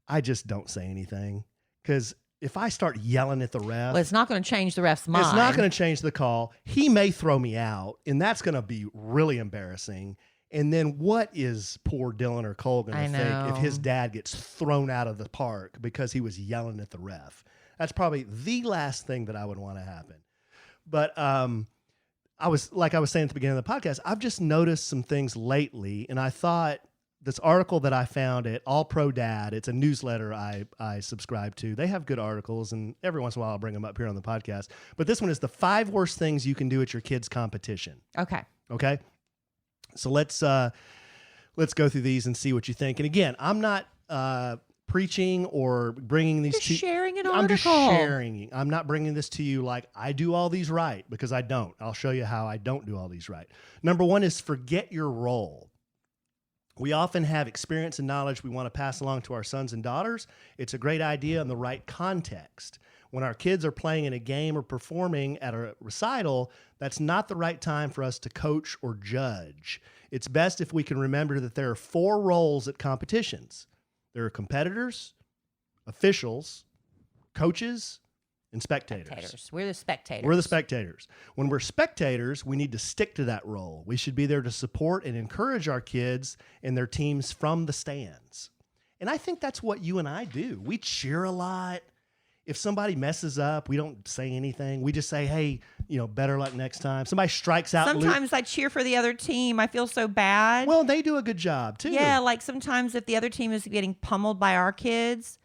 I just don't say anything, because if I start yelling at the ref, well, it's not going to change the ref's mind. It's not going to change the call. He may throw me out, and that's going to be really embarrassing. And then what is poor Dylan or Cole going to think if his dad gets thrown out of the park because he was yelling at the ref? That's probably the last thing that I would want to happen. But I was saying at the beginning of the podcast, I've just noticed some things lately, and I thought this article that I found at All Pro Dad, it's a newsletter I subscribe to. They have good articles, and every once in a while I'll bring them up here on the podcast. But this one is the 5 worst things you can do at your kid's competition. Okay. So let's go through these and see what you think. And again, I'm not preaching or bringing these to you. Sharing an article. I'm just sharing. I'm not bringing this to you like I do all these right, because I don't. I'll show you how I don't do all these right. Number 1 is forget your role. We often have experience and knowledge we want to pass along to our sons and daughters. It's a great idea in the right context. When our kids are playing in a game or performing at a recital, that's not the right time for us to coach or judge. It's best if we can remember that there are 4 roles at competitions. There are competitors, officials, coaches, and spectators. We're the spectators. We're the spectators. When we're spectators, we need to stick to that role. We should be there to support and encourage our kids and their teams from the stands. And I think that's what you and I do. We cheer a lot. If somebody messes up, we don't say anything. We just say, hey, better luck next time. Somebody strikes out. Sometimes I cheer for the other team. I feel so bad. Well, they do a good job too. Yeah, like sometimes if the other team is getting pummeled by our kids,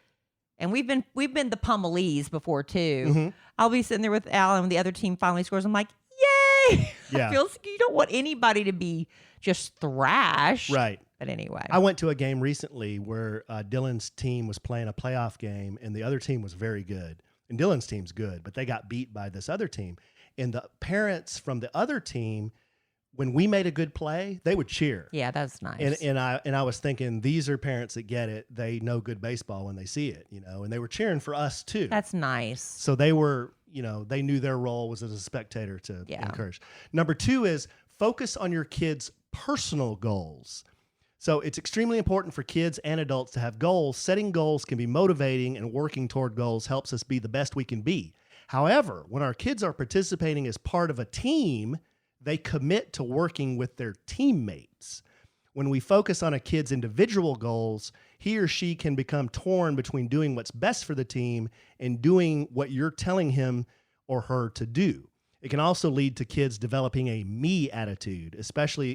and we've been the pummelees before too. I'll be sitting there with Allen when the other team finally scores. I'm like, yay! Yeah. I feel you don't want anybody to be just thrashed. Right. But anyway. I went to a game recently where Dylan's team was playing a playoff game, and the other team was very good. And Dylan's team's good, but they got beat by this other team. And the parents from the other team, when we made a good play, they would cheer. Yeah, that's nice. And I was thinking, these are parents that get it. They know good baseball when they see it, and they were cheering for us too. That's nice. So they were, they knew their role was as a spectator to encourage. Number 2 is focus on your kids' personal goals. So it's extremely important for kids and adults to have goals. Setting goals can be motivating, and working toward goals helps us be the best we can be. However, when our kids are participating as part of a team, they commit to working with their teammates. When we focus on a kid's individual goals, he or she can become torn between doing what's best for the team and doing what you're telling him or her to do. It can also lead to kids developing a me attitude,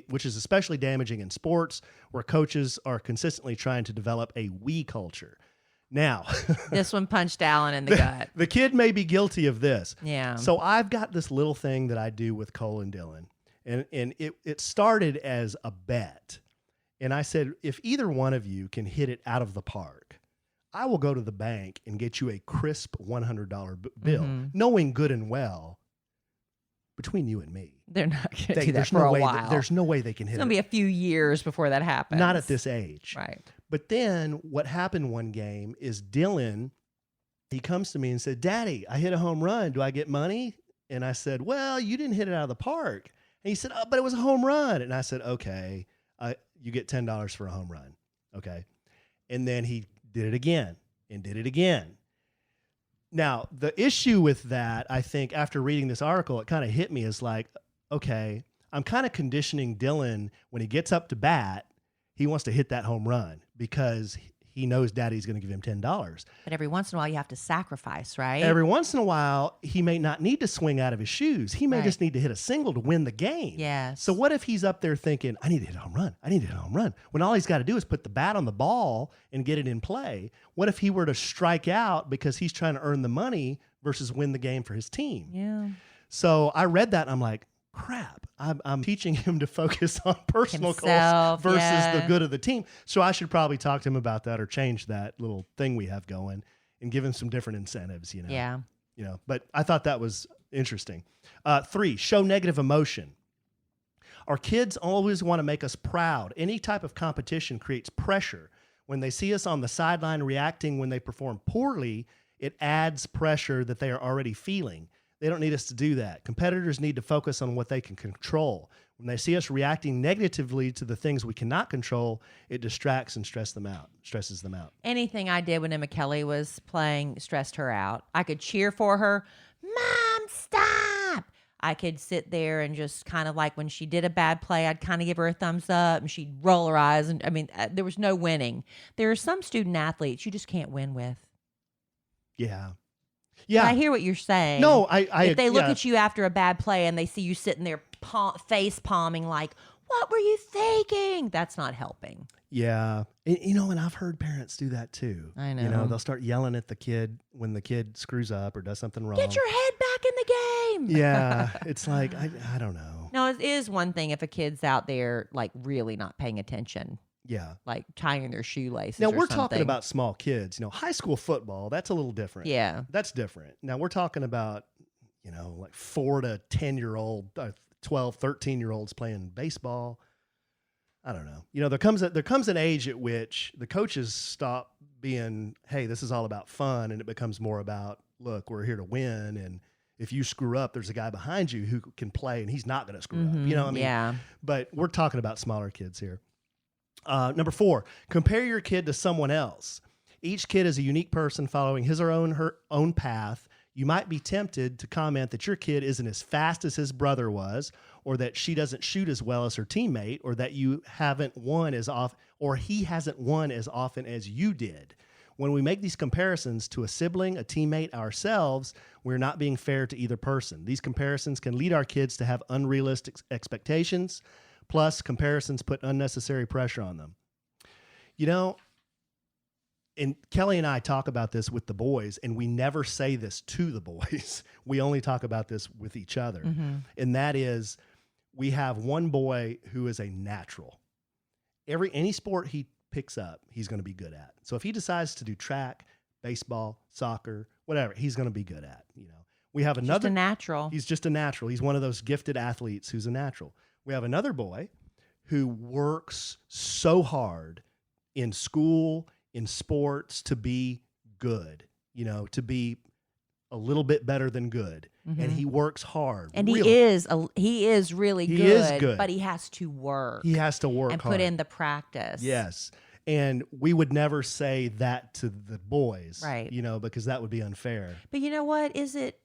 which is especially damaging in sports, where coaches are consistently trying to develop a we culture. Now, this one punched Allen in the gut. The kid may be guilty of this. Yeah. So I've got this little thing that I do with Cole and Dylan, and it started as a bet. And I said, if either one of you can hit it out of the park, I will go to the bank and get you a crisp $100 bill, knowing good and well, between you and me, they're not going to do that for a while. There's no way they can hit it. It's going to be a few years before that happens. Not at this age. Right. But then what happened one game is Dylan, he comes to me and said, Daddy, I hit a home run. Do I get money? And I said, well, you didn't hit it out of the park. And he said, oh, but it was a home run. And I said, okay, you get $10 for a home run. Okay. And then he did it again and did it again. Now, the issue with that, I think, after reading this article, it kind of hit me as like, okay, I'm kind of conditioning Dylan when he gets up to bat, he wants to hit that home run because he knows Daddy's going to give him $10. But every once in a while, you have to sacrifice, right? Every once in a while, he may not need to swing out of his shoes. He may just need to hit a single to win the game. Yes. So what if he's up there thinking, I need to hit a home run. I need to hit a home run. When all he's got to do is put the bat on the ball and get it in play. What if he were to strike out because he's trying to earn the money versus win the game for his team? Yeah. So I read that and I'm like, crap, I'm teaching him to focus on personal Himself, goals versus the good of the team. So I should probably talk to him about that or change that little thing we have going and give him some different incentives, Yeah. But I thought that was interesting. 3, show negative emotion. Our kids always want to make us proud. Any type of competition creates pressure. When they see us on the sideline reacting when they perform poorly, it adds pressure that they are already feeling. They don't need us to do that. Competitors need to focus on what they can control. When they see us reacting negatively to the things we cannot control, it distracts and stresses them out. Anything I did when Emma Kelly was playing stressed her out. I could cheer for her. Mom, stop. I could sit there and just kind of like when she did a bad play, I'd kind of give her a thumbs up and she'd roll her eyes. And there was no winning. There are some student athletes you just can't win with. Yeah. But I hear what you're saying. No, if they look at you after a bad play and they see you sitting there face palming like, what were you thinking? That's not helping. Yeah. And I've heard parents do that too. I know. They'll start yelling at the kid when the kid screws up or does something wrong. Get your head back in the game. Yeah. It's like, I don't know. No, it is one thing if a kid's out there like really not paying attention. Yeah. Like tying their shoelaces. Now, we're something. talking about small kids. High school football, that's a little different. Yeah. That's different. Now, we're talking about, like 4 to 10-year-old, 12, 13-year-olds playing baseball. I don't know. There comes an age at which the coaches stop being, hey, this is all about fun, and it becomes more about, look, we're here to win, and if you screw up, there's a guy behind you who can play, and he's not going to screw up. You know what I mean? Yeah. But we're talking about smaller kids here. Number 4, compare your kid to someone else. Each kid is a unique person following his or her own path. You might be tempted to comment that your kid isn't as fast as his brother was, or that she doesn't shoot as well as her teammate, or that you haven't won as often, or he hasn't won as often as you did. When we make these comparisons to a sibling, a teammate, ourselves, we're not being fair to either person. These comparisons can lead our kids to have unrealistic expectations. Plus, comparisons put unnecessary pressure on them. and Kelly and I talk about this with the boys, and we never say this to the boys. We only talk about this with each other. And that is, we have one boy who is a natural. Any sport he picks up, he's going to be good at. So if he decides to do track, baseball, soccer, whatever, he's going to be good at, We have another. Just a natural. He's just a natural. He's one of those gifted athletes who's a natural. We have another boy who works so hard in school, in sports, to be good, to be a little bit better than good. And he works hard. And really. he is really good. He is good. But he has to work. He has to work and hard. put in the practice. Yes. And we would never say that to the boys, right? Because that would be unfair. But you know what? Is it,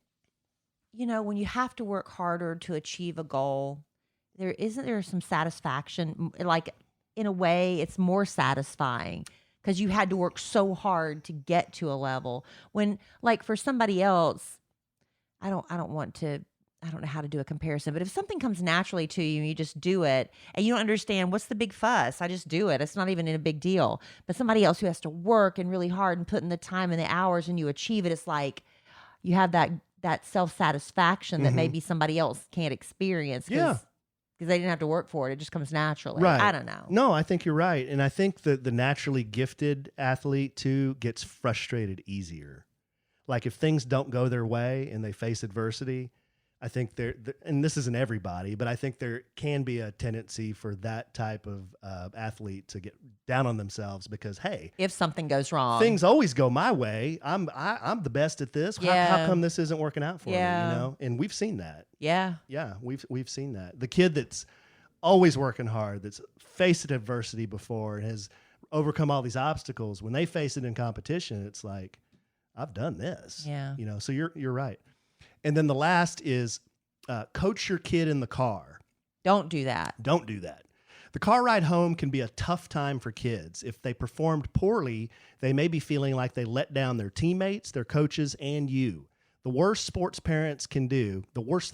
when you have to work harder to achieve a goal, isn't there some satisfaction? Like, in a way, it's more satisfying because you had to work so hard to get to a level. When, like, for somebody else, I don't know how to do a comparison, but if something comes naturally to you and you just do it and you don't understand what's the big fuss, I just do it. It's not even a big deal. But somebody else who has to work and really hard and put in the time and the hours and you achieve it, it's like you have that self-satisfaction that maybe somebody else can't experience because they didn't have to work for it. It just comes naturally. Right. I don't know. No, I think you're right. And I think that the naturally gifted athlete too gets frustrated easier. Like if things don't go their way and they face adversity, I think and this isn't everybody, but I think there can be a tendency for that type of athlete to get down on themselves because, hey, if something goes wrong, things always go my way. I'm the best at this. How come this isn't working out for me? And we've seen that. Yeah, we've seen that. The kid that's always working hard, that's faced adversity before, and has overcome all these obstacles. When they face it in competition, it's like, I've done this. Yeah. So you're right. And then the last is coach your kid in the car. Don't do that. Don't do that. The car ride home can be a tough time for kids. If they performed poorly, they may be feeling like they let down their teammates, their coaches, and you. The worst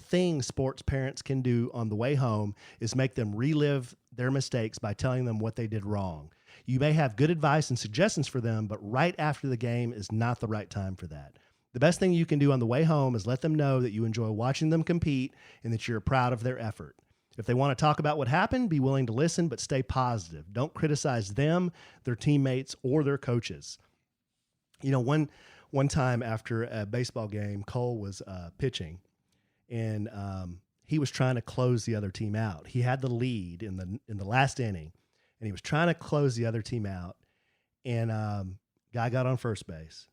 thing sports parents can do on the way home is make them relive their mistakes by telling them what they did wrong. You may have good advice and suggestions for them, but right after the game is not the right time for that. The best thing you can do on the way home is let them know that you enjoy watching them compete and that you're proud of their effort. If they want to talk about what happened, be willing to listen, but stay positive. Don't criticize them, their teammates, or their coaches. One time after a baseball game, Cole was pitching, and he was trying to close the other team out. He had the lead in the last inning, and he was trying to close the other team out. And guy got on first base.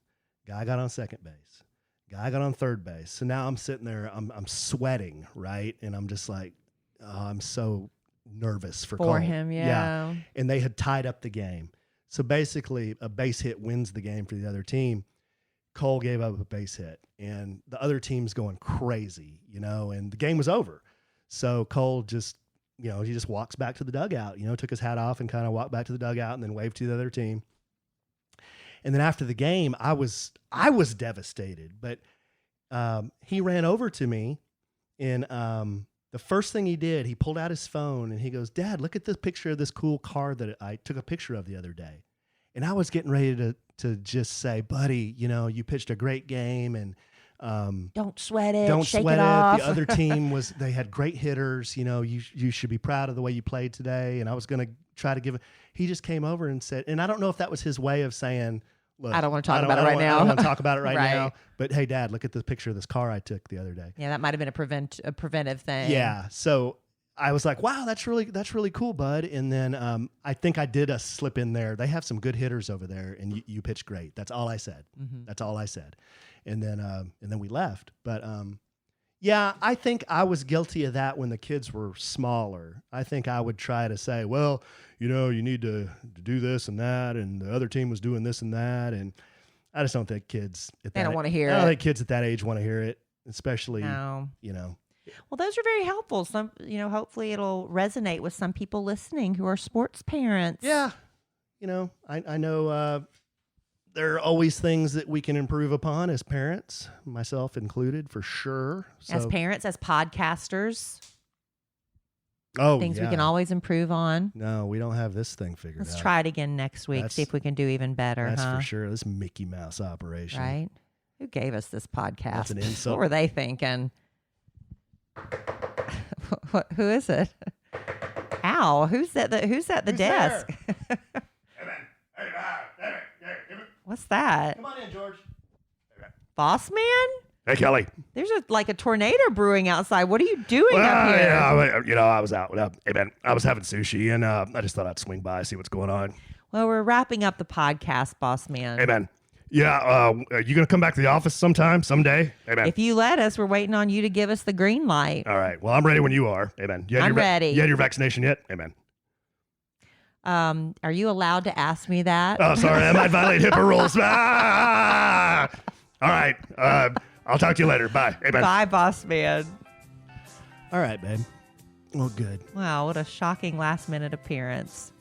Guy got on second base. Guy got on third base. So now I'm sitting there, I'm sweating, right? And I'm just like, I'm so nervous for Cole. Him, yeah. And they had tied up the game. So basically, a base hit wins the game for the other team. Cole gave up a base hit, and the other team's going crazy, and the game was over. So Cole just, he just walks back to the dugout, took his hat off and kind of walked back to the dugout and then waved to the other team. And then after the game, I was devastated, but he ran over to me, and the first thing he did, he pulled out his phone and he goes, "Dad, look at this picture of this cool car that I took a picture of the other day." And I was getting ready to just say, "Buddy, you pitched a great game, and don't sweat it. Don't shake sweat it it. off." The other team they had great hitters. You should be proud of the way you played today." And I was going to try to give it. He just came over and said, and I don't know if that was his way of saying, "Look, I don't want to talk about it right now. I don't want to talk about it right Right. now. But hey, Dad, look at the picture of this car I took the other day." Yeah, that might have been a preventive thing. Yeah. So I was like, "Wow, that's really cool, bud." And then I think I did a slip in there. They have some good hitters over there, and you pitched great. That's all I said. Mm-hmm. That's all I said. And then we left. But yeah, I think I was guilty of that when the kids were smaller. I think I would try to say, "Well, you need to do this and that," and the other team was doing this and that, and I just don't think kids They don't want to hear it. I don't think kids at that age want to hear it, especially No. Well, those are very helpful. Some, hopefully it'll resonate with some people listening who are sports parents. Yeah. I know there are always things that we can improve upon as parents, myself included, for sure. So, As parents, as podcasters. Oh, things yeah. we can always improve on. No, we don't have this thing figured out. Let's try it again next week. See if we can do even better. That's for sure. This Mickey Mouse operation. Right? Who gave us this podcast? That's an insult. What were they thinking? Who is it? Ow! Who's at the desk? What's that? Come on in, George. Boss man? Hey, Kelly. There's like a tornado brewing outside. What are you doing up here? Yeah, I was out. Hey, man, I was having sushi, and I just thought I'd swing by, see what's going on. Well, we're wrapping up the podcast, boss man. Hey, man. Yeah, are you going to come back to the office someday? Hey, man. If you let us, we're waiting on you to give us the green light. All right. Well, I'm ready when you are. Hey, man. I'm ready. You had your vaccination yet? Hey, man. Are you allowed to ask me that? Oh, sorry. I might violate HIPAA rules. Ah! All right. I'll talk to you later. Bye. Hey, man. Bye, boss man. All right, babe. Well, good. Wow, what a shocking last-minute appearance.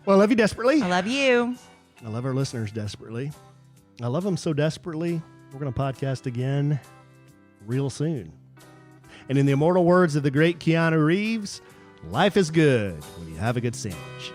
Well, I love you desperately. I love you. I love our listeners desperately. I love them so desperately. We're going to podcast again real soon. And in the immortal words of the great Keanu Reeves, life is good when you have a good sandwich.